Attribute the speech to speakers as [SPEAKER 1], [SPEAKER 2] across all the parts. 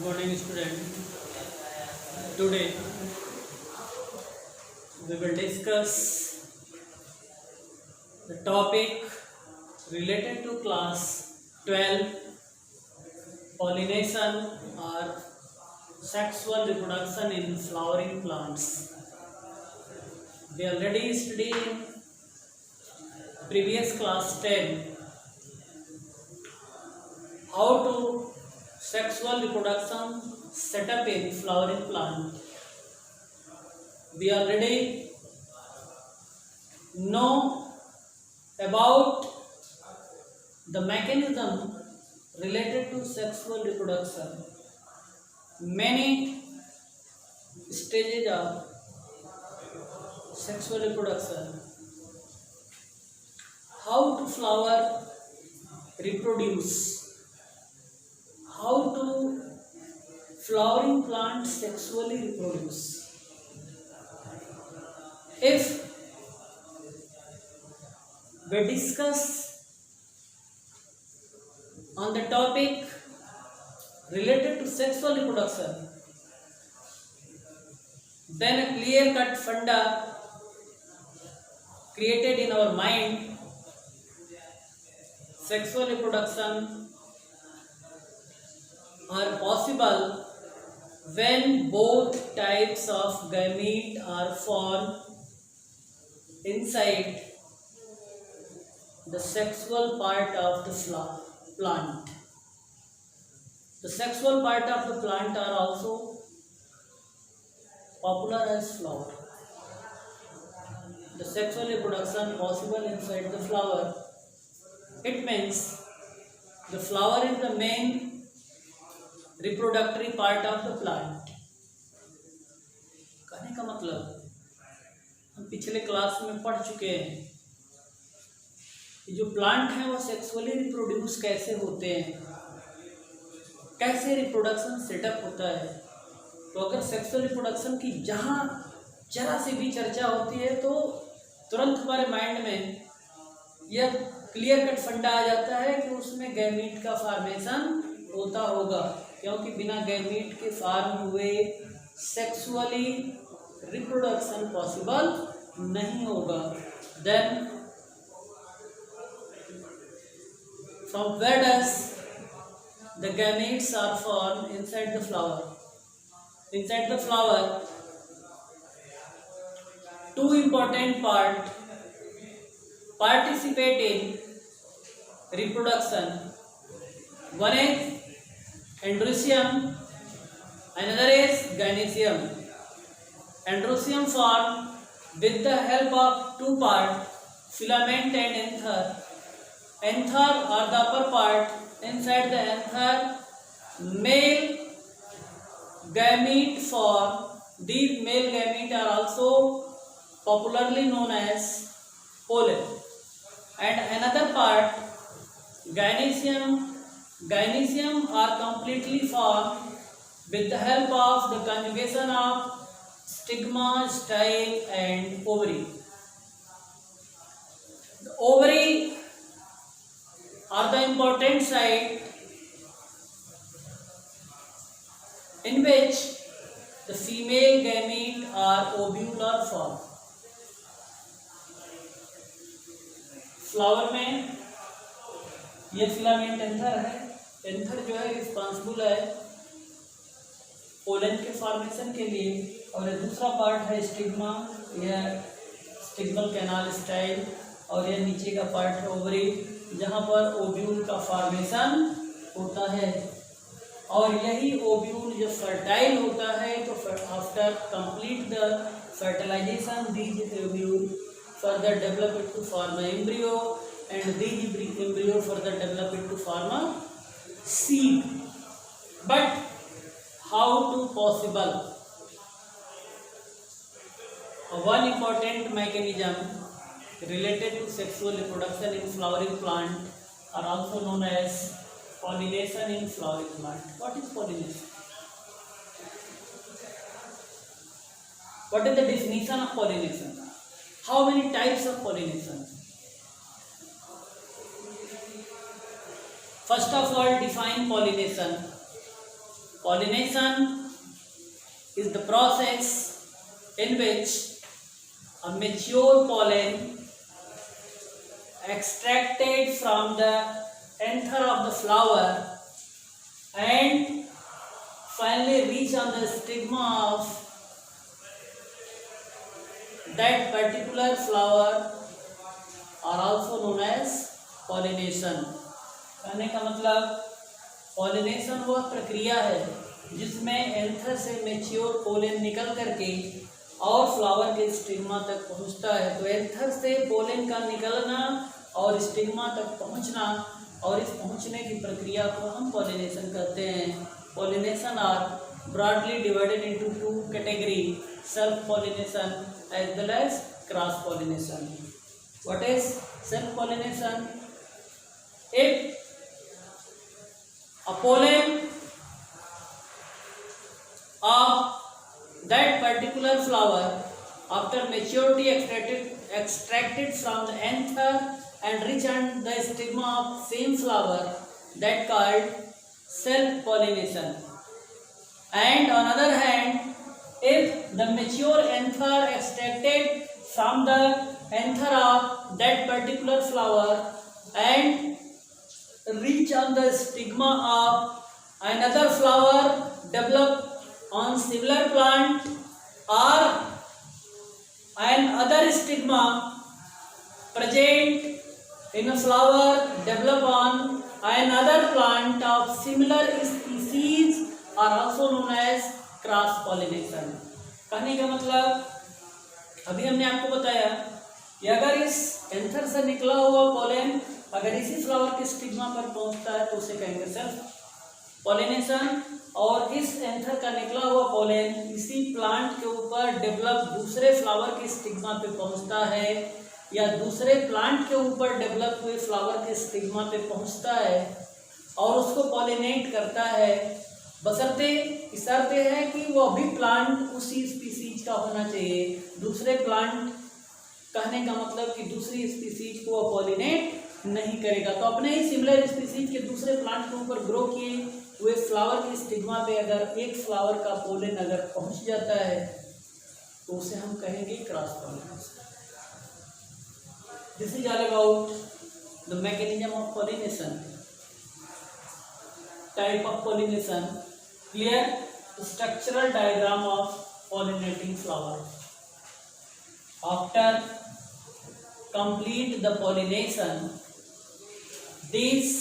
[SPEAKER 1] Good morning, student. Today we will discuss the topic related to class 12, pollination or sexual reproduction in flowering plants. We already studied in previous class 10 how to sexual reproduction set up in flowering plant. We already know about the mechanism related to sexual reproduction. Many stages of sexual reproduction. How to flower reproduce. How to flowering plants sexually reproduce. If we discuss on the topic related to sexual reproduction, then a clear-cut funda created in our mind. Sexual reproduction are possible when both types of gamete are formed inside the sexual part of the plant. The sexual part of the plant are also popular as flower. The sexual reproduction possible inside the flower. It means the flower is the main reproductory part of the plant. कहने का मतलब हम पिछले class में पढ़ चुके हैं कि जो प्लांट है वो सेक्सुअली रिप्रोड्यूस कैसे होते हैं, कैसे रिप्रोडक्शन सेटअप होता है. तो अगर सेक्सुअल रिप्रोडक्शन की जहाँ जरा से भी चर्चा होती है तो तुरंत हमारे माइंड में यह क्लियर कट फंडा आ जाता है कि उसमें गैमीट का फॉर्मेशन होता होगा, क्योंकि बिना गैमीट के फॉर्म हुए सेक्सुअली रिप्रोडक्शन पॉसिबल नहीं होगा. Then from where does the gametes are form inside the flower. Inside the flower two important part participate in reproduction. One is androecium, another is gynoecium. Androecium formed with the help of two parts, filament and anther. Anther or the upper part. Inside the anther, male gamete form. These male gamete are also popularly known as pollen. And another part, gynoecium. Gynoecium are completely formed with the help of the conjugation of stigma, style and ovary. The ovary are the important site in which the female gamete are ovular form. Flower में ये filament anther है. Anther जो है responsible है pollen के formation के लिए, और ये दूसरा पार्ट है स्टिग्मा, यह स्टिग्मल कैनाल स्टाइल, और यह नीचे का पार्ट है ओवरी जहाँ पर ओव्यूल का फॉर्मेशन होता है. और यही ओव्यूल जब फर्टाइल होता है तो after complete the fertilization these ovule further develop it to form an embryo, and these embryo further develop it to form a seed. But how to possible? One important mechanism related to sexual reproduction in flowering plant are also known as pollination in flowering plant. What is pollination? What is the definition of pollination? How many types of pollination? First of all, define pollination. Pollination is the process in which a mature pollen extracted from the anther of the flower and finally reach on the stigma of that particular flower are also known as pollination. कहने का मतलब pollination वह प्रक्रिया है जिसमें anther से mature pollen निकल करके और फ्लावर के स्टिग्मा तक पहुंचता है। तो एंथर से पोलन का निकलना और स्टिग्मा तक पहुंचना और इस पहुंचने की प्रक्रिया को हम पॉलिनेशन कहते हैं। Pollination are broadly divided into two category, self pollination as well as cross pollination. What is self pollination? If a pollen of that particular flower after maturity extracted from the anther and reach on the stigma of same flower, that called self pollination. And on other hand, if the mature anther extracted from the anther of that particular flower and reach on the stigma of another flower develop on similar plant or an other stigma present in a flower develop on another plant of similar species are also known as cross pollination। कहने का मतलब अभी हमने आपको बताया कि अगर इस एंथर से निकला हुआ पोलन अगर इसी फ्लावर के स्टिग्मा पर पहुंचता है तो उसे कहेंगे सेल्फ पॉलिनेशन, और इस एंथर का निकला हुआ पोलन इसी प्लांट के ऊपर डेवलप दूसरे फ्लावर के स्टिग्मा पे पहुंचता है या दूसरे प्लांट के ऊपर डेवलप हुए फ्लावर के स्टिग्मा पे पहुंचता है और उसको पॉलिनेट करता है, बशर्ते इस शर्त है कि वो भी प्लांट उसी स्पीसीज का होना चाहिए। दूसरे प्लांट कहने का मतलब कि दूसरी स्पीसीज को पॉलिनेट नहीं करेगा। तो अपने ही सिमिलर स्पीसीज के दूसरे प्लांट के ऊपर ग्रो किए हुए फ्लावर के स्टिग्मा पे अगर एक फ्लावर का पोलन अगर पहुंच जाता है तो उसे हम कहेंगे cross pollination. This is all about the mechanism of pollination, type of pollination. Clear? Structural diagram of pollinating flower. After complete the pollination, these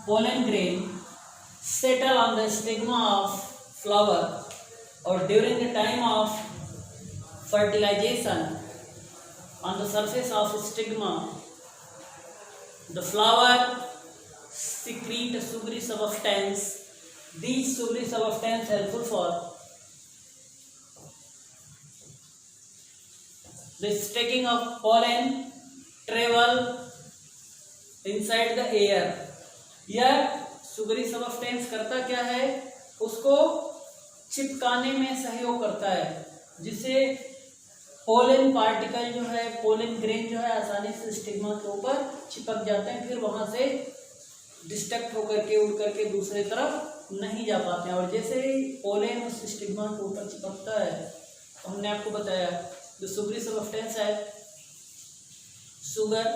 [SPEAKER 1] pollen grain settle on the stigma of flower, or during the time of fertilization on the surface of stigma, the flower secrete sugary substance. These sugary substance helpful for the stacking of pollen travel inside the air। यह Sugri substance करता क्या है? उसको चिपकाने में सहयोग करता है, जिससे पोलन पार्टिकल जो है, पोलन ग्रेन जो है आसानी से स्टिग्मा के ऊपर चिपक जाते हैं, फिर वहां से डिस्ट्रैक्ट होकर के उड़ करके दूसरे तरफ नहीं जा पाते हैं। और जैसे ही पोलन उस स्टिग्मा के ऊपर चिपकता है तो हमने आपको बताया जो सुगरी सबस्टेंस है, sugar,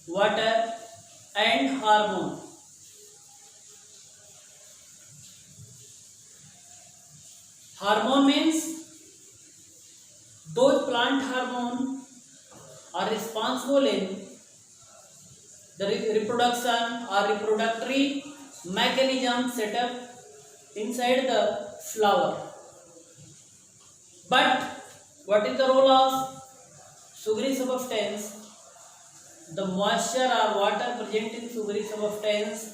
[SPEAKER 1] water and hormone. Hormone means those plant hormone are responsible in the reproduction or reproductory mechanism set up inside the flower. But what is the role of sugary substance? The moisture or water present in sugary substance,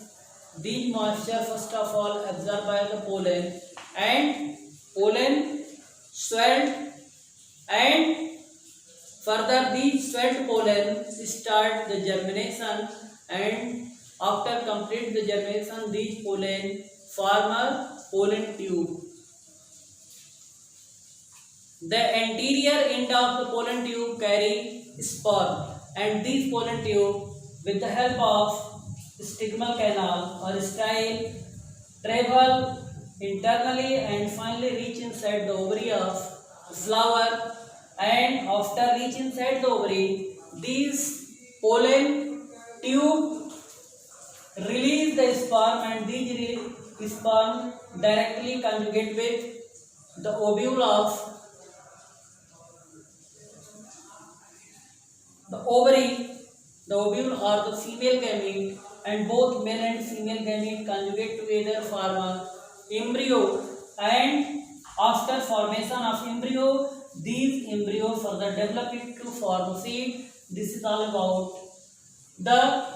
[SPEAKER 1] these moisture first of all absorbed by the pollen, and pollen swelled, and further these swelled pollen start the germination, and after complete the germination these pollen form a pollen tube. The anterior end of the pollen tube carry spore, and these pollen tube with the help of stigma canal or style travel internally and finally reach inside the ovary of flower, and after reach inside the ovary, these pollen tube release the sperm, and these sperm directly conjugate with the ovule of the ovary, the ovule or the female gamete, and both male and female gamete conjugate together form a embryo, and after formation of embryo, these embryo further develop it to form seed. This is all about the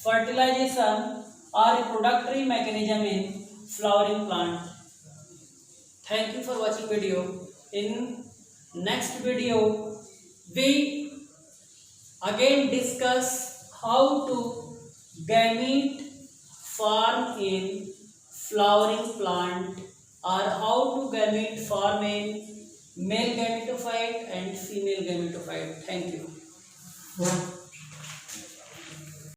[SPEAKER 1] fertilization or reproductory mechanism in flowering plant. Thank you for watching video. In next video, we again discuss how to gamete form in flowering plant, or how to gamete form in male gametophyte and female gametophyte. Thank you.